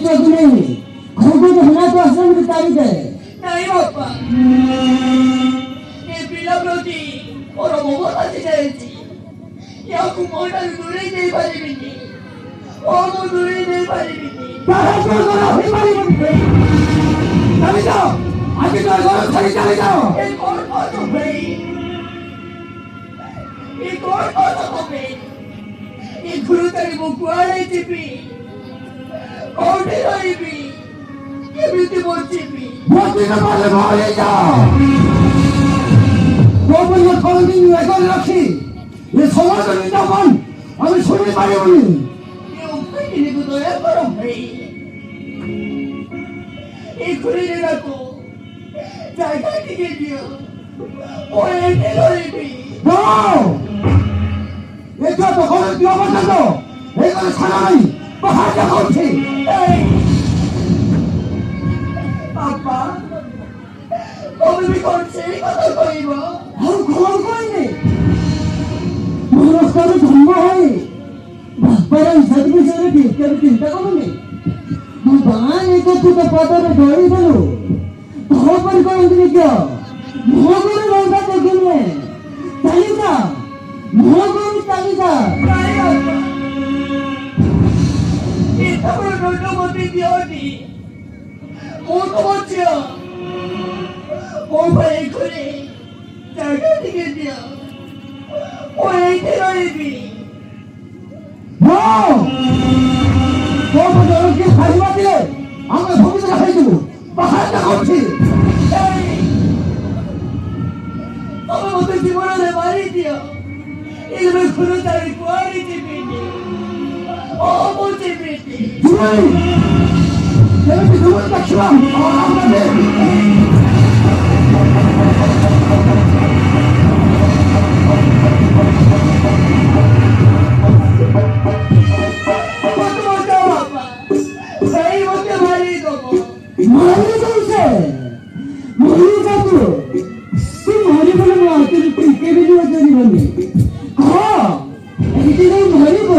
चौक नहीं खोगो तो होना तो आश्रम की तारीख है नहीं बापा ये पिला प्रति और मोहन आते जाएगी या कुमार दूरे नहीं पारी बिनी और वो दूरे नहीं पारी बिनी तारा को करो ही पारी बिनी चले जाओ आगे तो घर चले जाओ ये कौन तो भाई ये कौन तो भाई ये गुरु तेरी मुकुआले चिपी और तेरी भी ये बिल्कुल मोची भी मोची का पाले भाले जाओ वो बंदा कौन दिन में कौन रखी ये समाज का निंदा कौन हमें सुनने पाए उन्हें ये ऊपर की निकल तो है पर भाई ये खुली जगह को जायका टिके दियो और एक तेरी भी वाओ ये क्या तो कौन दिया बंदा तो ये कौन खाना नहीं बाहर जा कौन थी पापा कौन भी कौन से कौन कोई वो हम कौन कोई नहीं मुझे तो धम्मा है पर इज्जत भी से भी क्या चिंता करो नहीं भगवान एक तो पता है डोरी बोलो तो पर कौन नहीं क्या मोगरे लोगा तो गिने तालिका मोगरे तालिका ये सब रोटो मोती दियोटी वो तो बच्चा वो भाई खुले जायका टिके दियो वो एक तेरी भी वाओ वो बदल के खाइबा दिले हमें भूमि से खाई देबो बाहर जा कौन थी अब वो तो जीवन में मारी दियो इसमें खुद तारी कुआरी थी बेटी ओ मोची बेटी जुआई ये भी जुआई का खिला और हमने मारी कैसे मारी जातो तू मारी बोले मैं आते तो के भी नहीं जानी बंदी हां ऐसे नहीं मारी को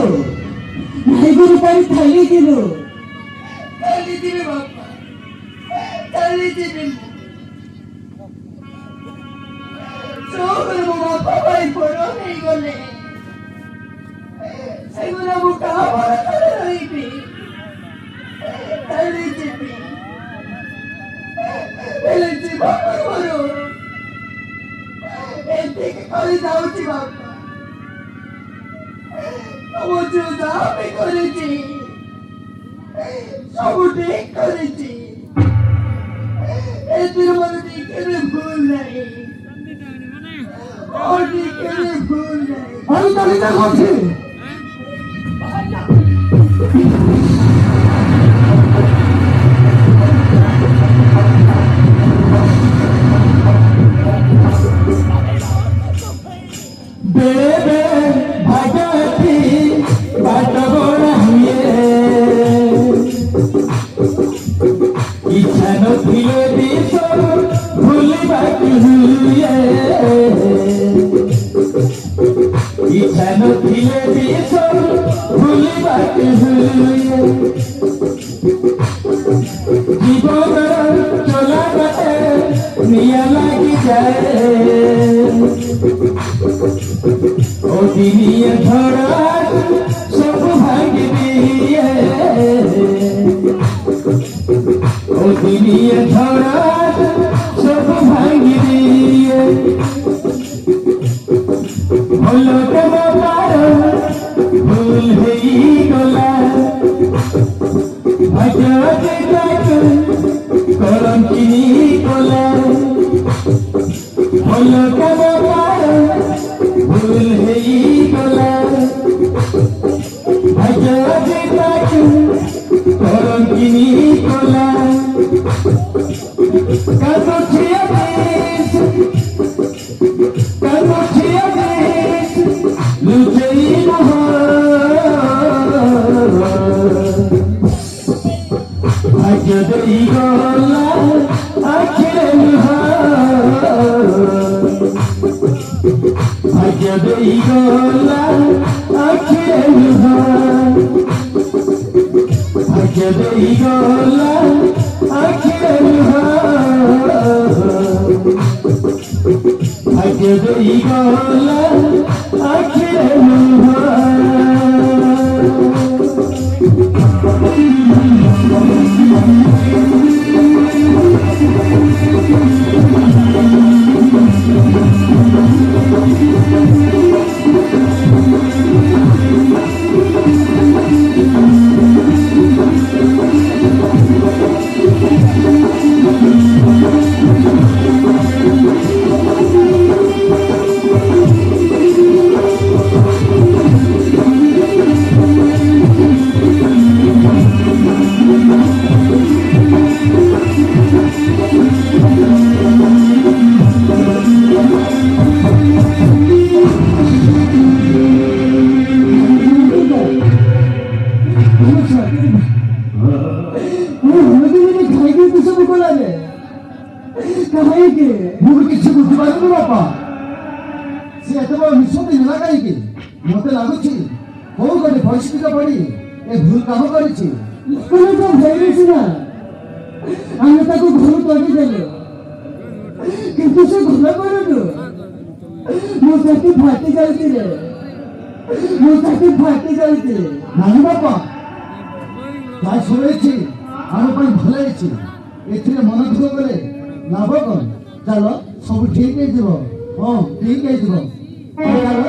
नहीं को तारी थाली के लो ताली दिले बापा ताली दिले सोकर बापा भाई पड़ो नहीं गले सेगुना बुका बड़ा करे रही भी ताली दिले पहले जी बापा करो ऐसे के कॉलेज जाऊँगी बापा वो जो जापे करेगी सब देख करेगी ऐसे मन देखे में भूल नहीं और देखे में भूल नहीं अरे तालिका कौन थी बेबे भागती बाट बड़ाइए इच्छा नथिले दिस भूलिबाकी हुए इच्छा नथिले दिस भूलिबाकी हुए जीवन चला बाटे निया लागी जाए ओ दिनिया झड़ा सब भाग दिए ओ दिनिया झड़ा सब भाग दिए भलो के बार भूल ही गला भाग्य देख करम किनी गला भलो के बार भूल ही गला भाग्य देख करम किनी गला कामुठिया देश लुचई नहा भाग्य देई गला आखिरे नहा भाग्य देई गला आखिरे नहा ভাগ্য দেই গলা আখিরে ভাগ্য দেই গলা আখিরে মতে লাগুଛି କୋଉ ଗୋଟେ ପରିସ୍ଥିତିରେ ପଡ଼ି ଏ ଭୁଲ କାମ କରିଛି। ସ୍କୁଲ ତ ଭେରିଛି ନା ଆମେ ତାକୁ ଘରୁ କରିଦେଲୁ କିନ୍ତୁ ସେ ଘର କରୁନୁ ମୁଁ ସେଠି ଫାଟି ଯାଇଥିଲି ନାହିଁ ବାପା ଯାହା ଶୁଣେଇଛି ଆମ ପାଇଁ ଭଲ ହେଇଛି ଏଥିରେ ମନ ଦୁଃଖ କଲେ ଲାଭ କଣ ଚାଲ ସବୁ ଠିକ ହେଇଯିବ। ହଁ ଠିକ ହେଇଯିବ ଚାଲ।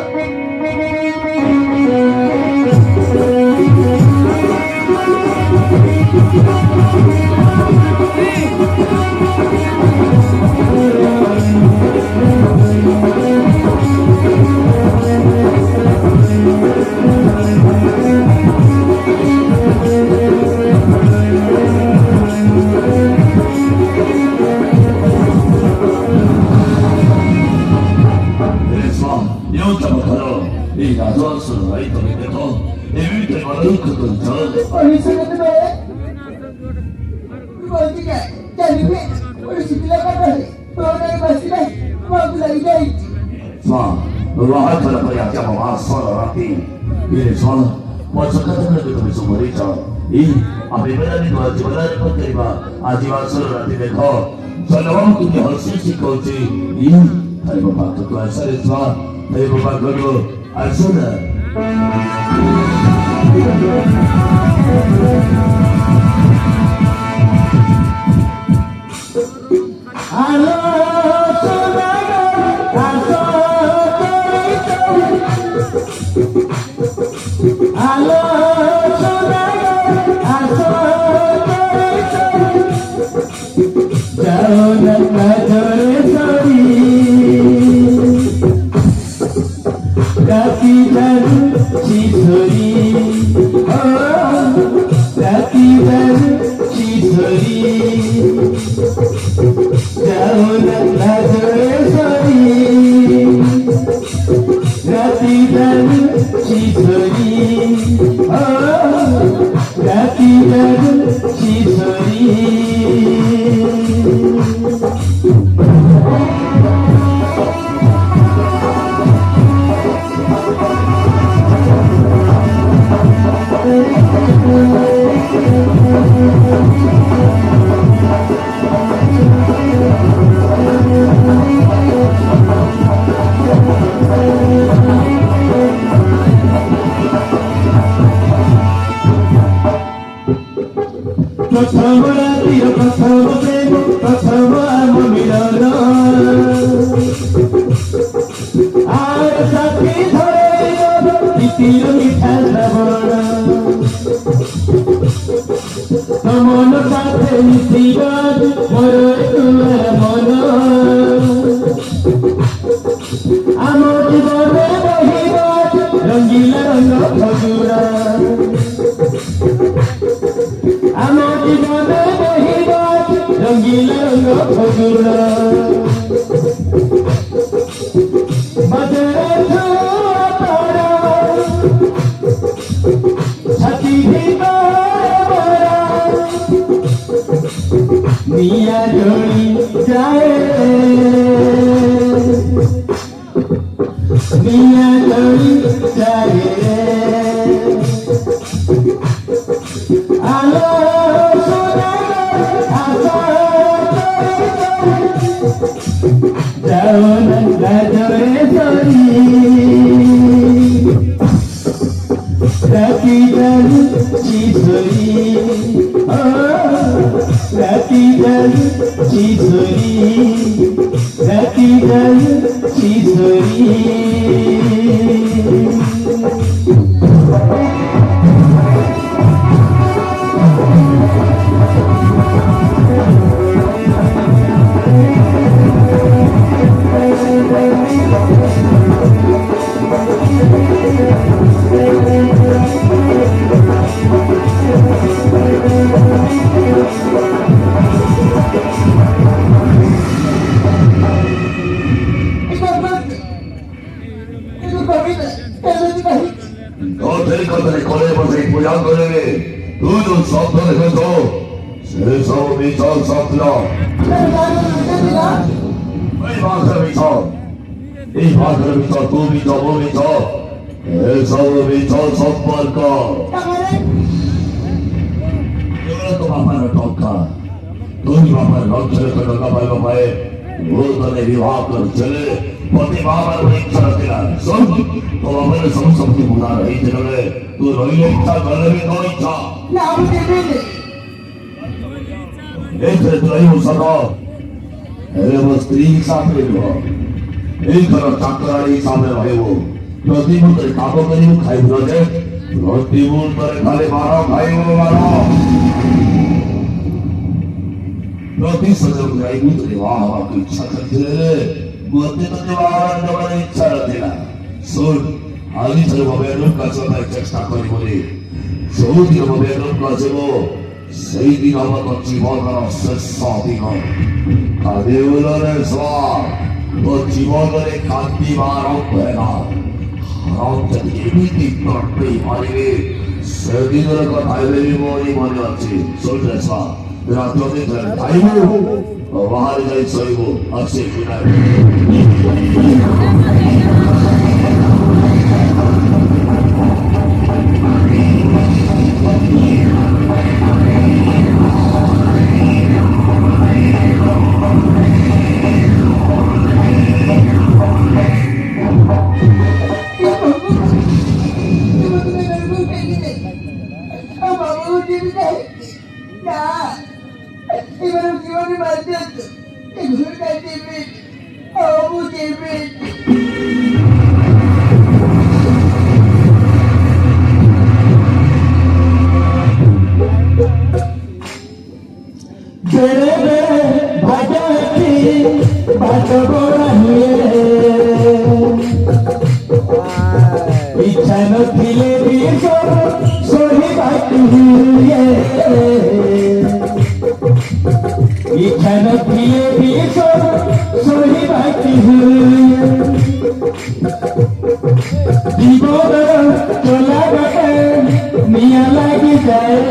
Hello. চিছরি রাতি জল চিছরি রাতি জল চিছরি 너들 것들이 거래버서 보양거리니 너도 섭들을 해서 세상을 미쳐 섭들어 이 마스를 미쳐 이 마스를 미쳐 또 미쳐 뭐 미쳐 세상을 미쳐 섭벌까 이거는 또 바빠를 덮까 돈이 바빠를 넘치는 걸 너가 말고 봐해 너의 विवाह चले पति बाबा को एक तरह तेरा सुन तो अपने सब की बुला रही तेरे तू रोई इच्छा कर भी नो इच्छा एक तो ही हो सको अरे वो स्त्री सामने हो एक तरह चक्रारी सामने रहे वो प्रतिमूल तेरे काबू करी वो खाई बुला दे प्रतिमूल तेरे खाली मारो खाई वो मारो प्रति सजग जाएगी तो विवाह की इच्छा करते रहे बुद्धि तो विवाह करने इच्छा रहती है सुन आगे चलो मोबाइल का चलता चेष्टा करी बोली जो दिन मोबाइल का चलो सही दिन हम तो जीवन का श्रेष्ठ दिन कादेवलरे स्वार तो जीवन का कांति मारो पहना हम जब ये भी दिन पर पे मारेंगे सही दिन का ताइले भी मोरी माने अच्छी सुन जैसा रातों में ताइबो वहाँ जाए सोईबो अच्छे इच्छा नथिले भी सोही बाटी हुए इच्छा नथिले भी सोही बाटी हुए जीवन चला गए मिया लगी जाए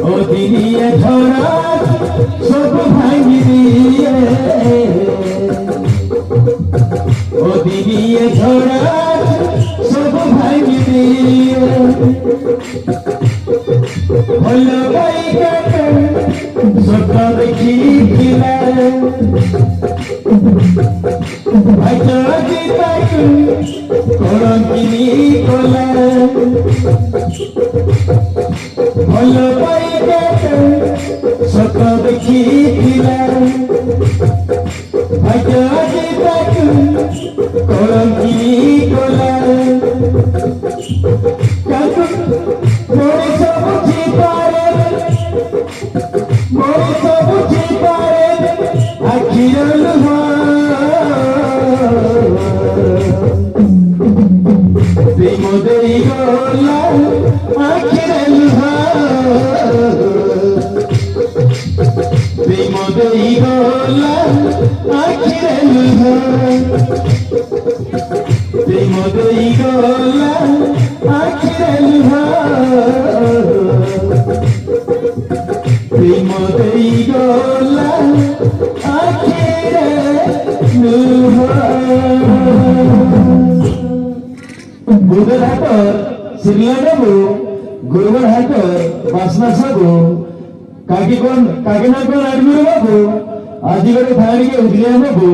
ओ दिनिया छोड़ा सब भांगी दिए ओ दिनिया छोड़ा सब भांगी दिए भलो भाई का सत्ता देखी खिला भाई चौकी तक कोड़ंकिनी कोला भलो भाई का सत्ता देखी खिला भाई चौकी तक कोड़ंकिनी कोला मोरे सब छिपारे अखिरल मोदरी गोला अखिरल मोदरी गोला अखिरल मोदरी गोला अखिरल मोदरी गोला गुरुगर हाटर सिरला बाबू गुरुगर हाटर बासना साबू काकी ना कोण आडमुरे बाबू आजी गडे थाळीके उजले बाबू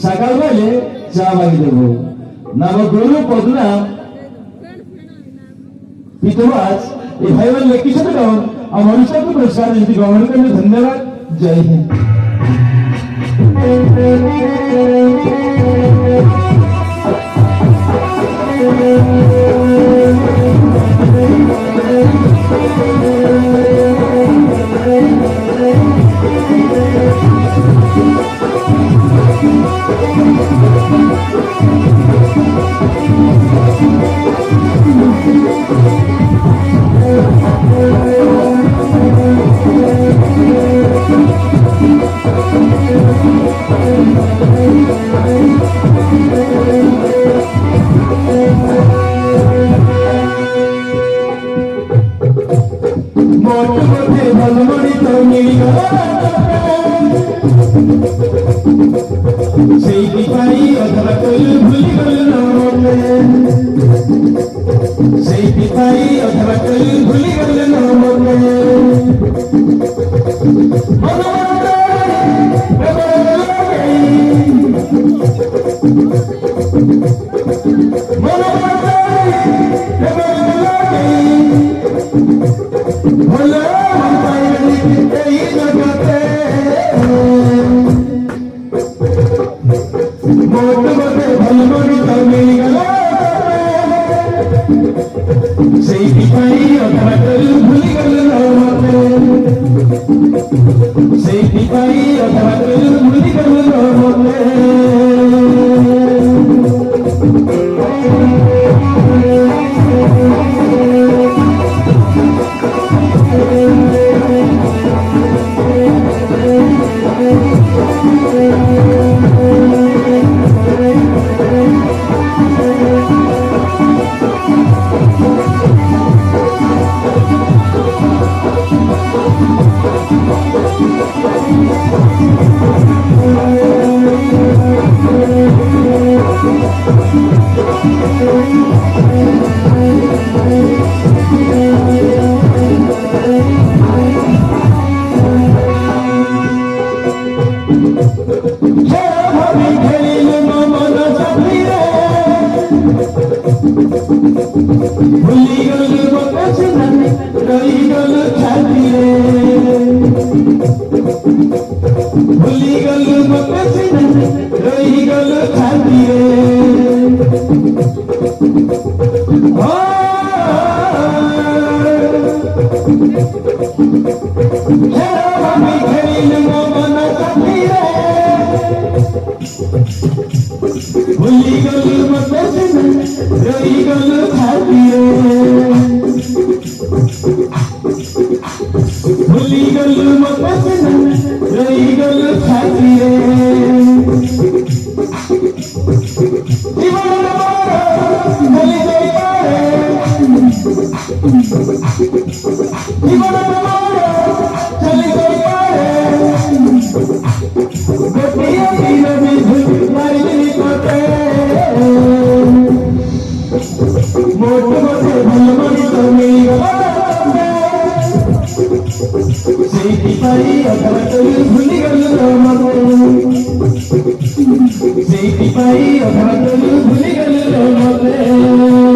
सकाळ बेले चा मागी देबो नाम गुरु पदना विधवास ये भाईवान लेखी सकते हो और मनुष्य को पुरस्कार देती गवर्नमेंट में धन्यवाद जय हिंद भूली गल